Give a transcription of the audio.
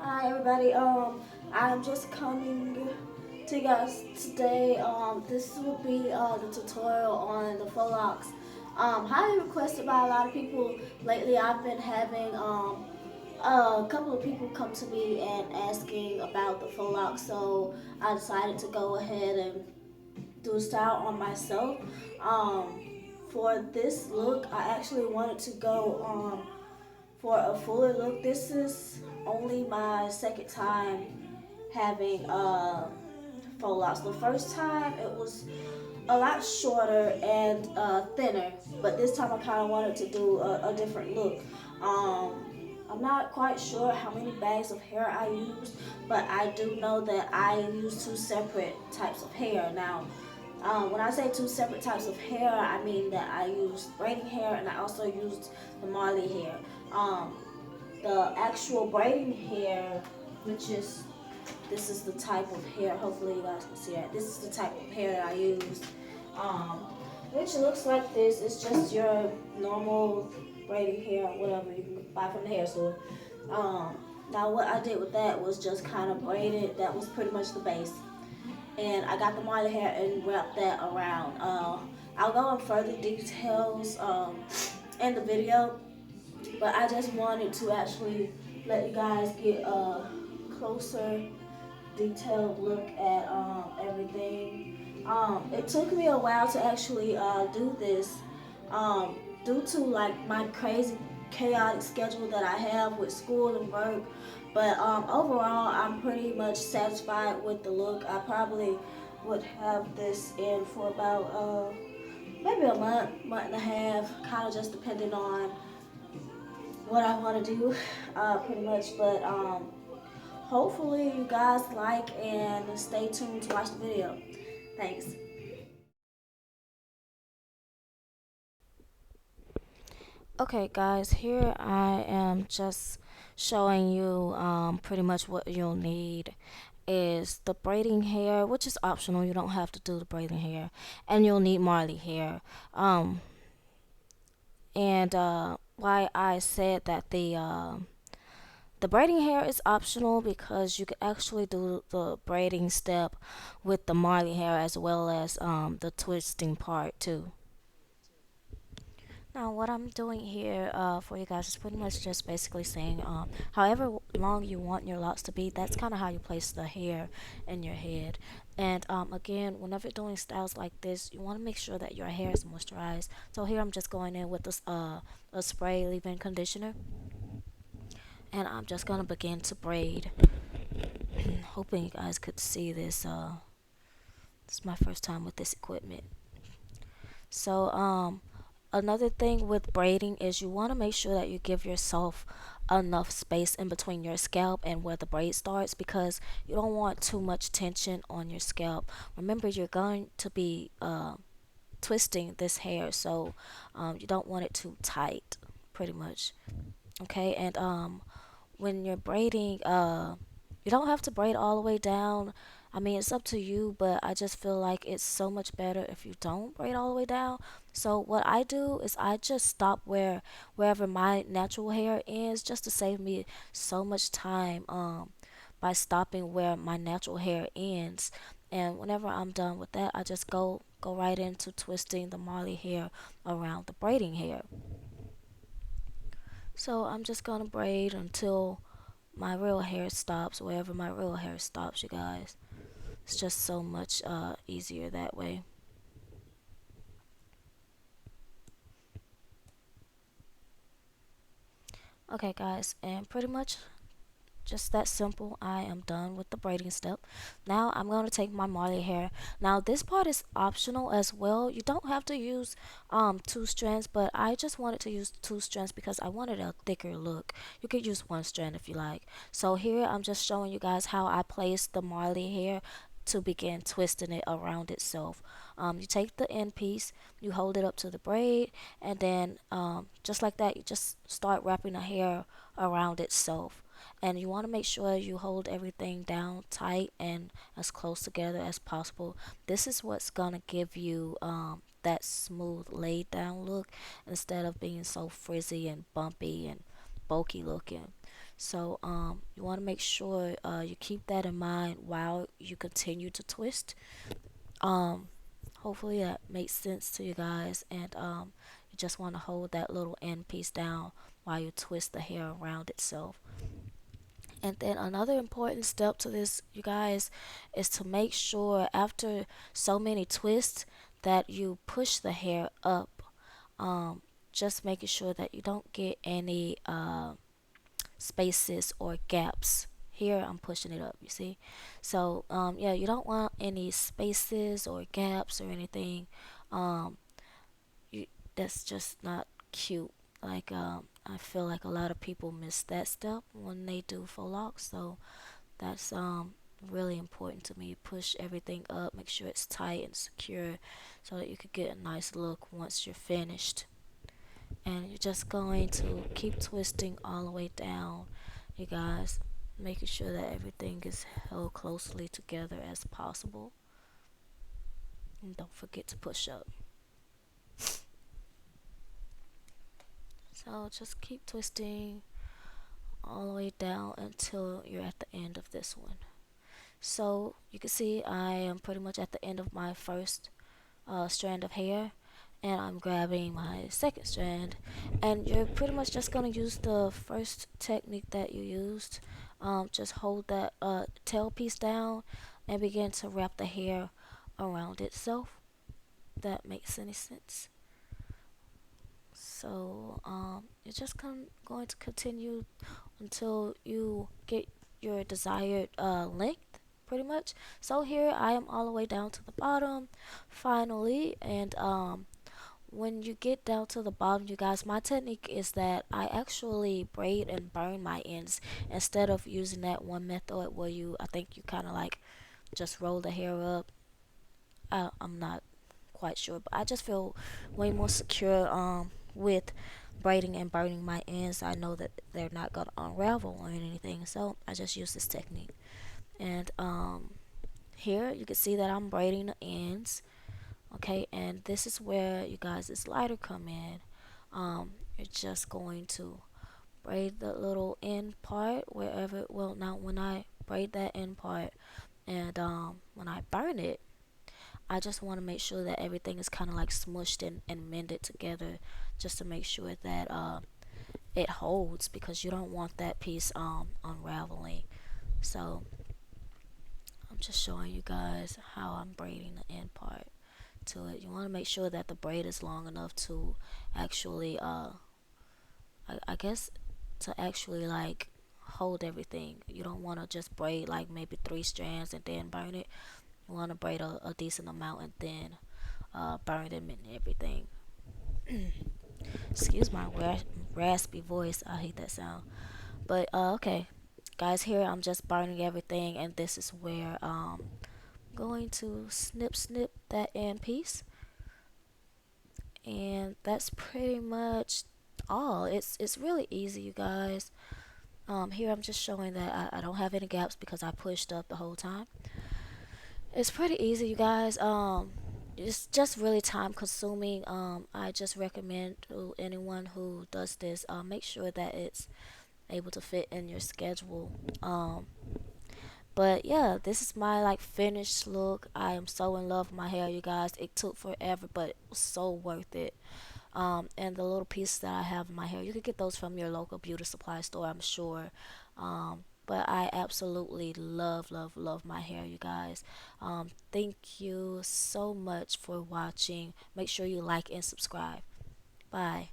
Hi everybody. I'm just coming to you guys today. This will be the tutorial on the faux locs. Highly requested by a lot of people lately. I've been having a couple of people come to me and asking about the faux locs, so I decided to go ahead and do a style on myself. Um, for this look, I actually wanted to go for a fuller look. This is only my second time having faux locs. The first time it was a lot shorter and thinner, but this time I kind of wanted to do a different look. Um, I'm not quite sure how many bags of hair I used, but I do know that I used two separate types of hair. Now, when I say two separate types of hair, I mean that I used braiding hair and I also used the Marley hair. Um, the actual braiding hair, which is this is the type of hair. Hopefully you guys can see that. This is the type of hair that I used, um, which looks like this. It's just your normal braiding hair, whatever you can buy from the hair store. Um, Now what I did with that was just kind of braided. That was pretty much the base, and I got the Marley hair and wrapped that around. I'll go in further details in the video, but I just wanted to actually let you guys get a closer, detailed look at everything. It took me a while to actually do this, um, due to like my crazy, chaotic schedule that I have with school and work. But overall, I'm pretty much satisfied with the look. I probably would have this in for about maybe a month, month and a half, kind of just depending on what I want to do, pretty much. But hopefully you guys like and stay tuned to watch the video. Thanks. Okay, guys, here I am just showing you pretty much what you'll need is the braiding hair, which is optional. You don't have to do the braiding hair, and you'll need Marley hair. Um, and why I said that the braiding hair is optional because you can actually do the braiding step with the Marley hair as well as the twisting part too. Now, what I'm doing here for you guys is pretty much just basically saying, however long you want your locks to be, that's kind of how you place the hair in your head. And again, whenever you're doing styles like this, you want to make sure that your hair is moisturized. So here I'm just going in with this a spray leave-in conditioner, and I'm just gonna begin to braid. Hoping you guys could see this. This is my first time with this equipment. So another thing with braiding is you want to make sure that you give yourself enough space in between your scalp and where the braid starts because you don't want too much tension on your scalp. Remember, you're going to be twisting this hair, so you don't want it too tight, pretty much. Okay, and when you're braiding, you don't have to braid all the way down. I mean, it's up to you, but I just feel like it's so much better if you don't braid all the way down. So what I do is I just stop wherever my natural hair ends, just to save me so much time by stopping where my natural hair ends. And whenever I'm done with that, I just go right into twisting the Marley hair around the braiding hair. So I'm just gonna braid until my real hair stops, wherever my real hair stops, you guys. It's just so much easier that way. Okay, guys, and pretty much just that simple. I am done with the braiding step. Now I'm going to take my Marley hair. Now this part is optional as well. You don't have to use two strands, but I just wanted to use two strands because I wanted a thicker look. You could use one strand if you like. So here I'm just showing you guys how I place the Marley hair to begin twisting it around itself. You take the end piece, you hold it up to the braid, and then just like that, you just start wrapping the hair around itself. And you want to make sure you hold everything down tight and as close together as possible. This is what's gonna give you that smooth laid down look instead of being so frizzy and bumpy and bulky looking. So you want to make sure you keep that in mind while you continue to twist. Um, Hopefully that makes sense to you guys, and you just want to hold that little end piece down while you twist the hair around itself. And then another important step to this, you guys, is to make sure after so many twists that you push the hair up. Um, just making sure that you don't get any spaces or gaps. Here I'm pushing it up, you see? So, yeah, you don't want any spaces or gaps or anything. Um, you, that's just not cute. Like, I feel like a lot of people miss that step when they do faux locks. So, that's really important to me. Push everything up, make sure it's tight and secure so that you could get a nice look once you're finished. And you're just going to keep twisting all the way down, you guys, making sure that everything is held closely together as possible. And don't forget to push up. So just keep twisting all the way down until you're at the end of this one. So you can see I am pretty much at the end of my first strand of hair, and I'm grabbing my second strand, and you're pretty much just going to use the first technique that you used. Just hold that tail piece down and begin to wrap the hair around itself. If that makes any sense. So you're just going to continue until you get your desired length, pretty much. So here I am all the way down to the bottom finally, and when you get down to the bottom, you guys, my technique is that I actually braid and burn my ends instead of using that one method where I think you kind of like just roll the hair up. I'm not quite sure, but I just feel way more secure with braiding and burning my ends. I know that they're not gonna unravel or anything, so I just use this technique. And here you can see that I'm braiding the ends. Okay, and this is where you guys this lighter come in. You're just going to braid the little end part wherever. Well, now when I braid that end part and when I burn it, I just want to make sure that everything is kind of like smushed and mended together, just to make sure that it holds, because you don't want that piece unraveling. So I'm just showing you guys how I'm braiding the end part to it. You want to make sure that the braid is long enough to actually I guess to actually like hold everything. You don't want to just braid like maybe three strands and then burn it. You want to braid a decent amount and then burn them and everything. Excuse my raspy voice. I hate that sound. But okay, guys, here I'm just burning everything, and this is where going to snip that end piece, and that's pretty much all. It's really easy, you guys. Here I'm just showing that I don't have any gaps because I pushed up the whole time. It's pretty easy, you guys. It's just really time consuming. I just recommend to anyone who does this, make sure that it's able to fit in your schedule. But yeah, this is my like finished look. I am so in love with my hair, you guys. It took forever, but it was so worth it. And the little pieces that I have in my hair, you could get those from your local beauty supply store, I'm sure. But I absolutely love my hair, you guys. Thank you so much for watching. Make sure you like and subscribe. Bye.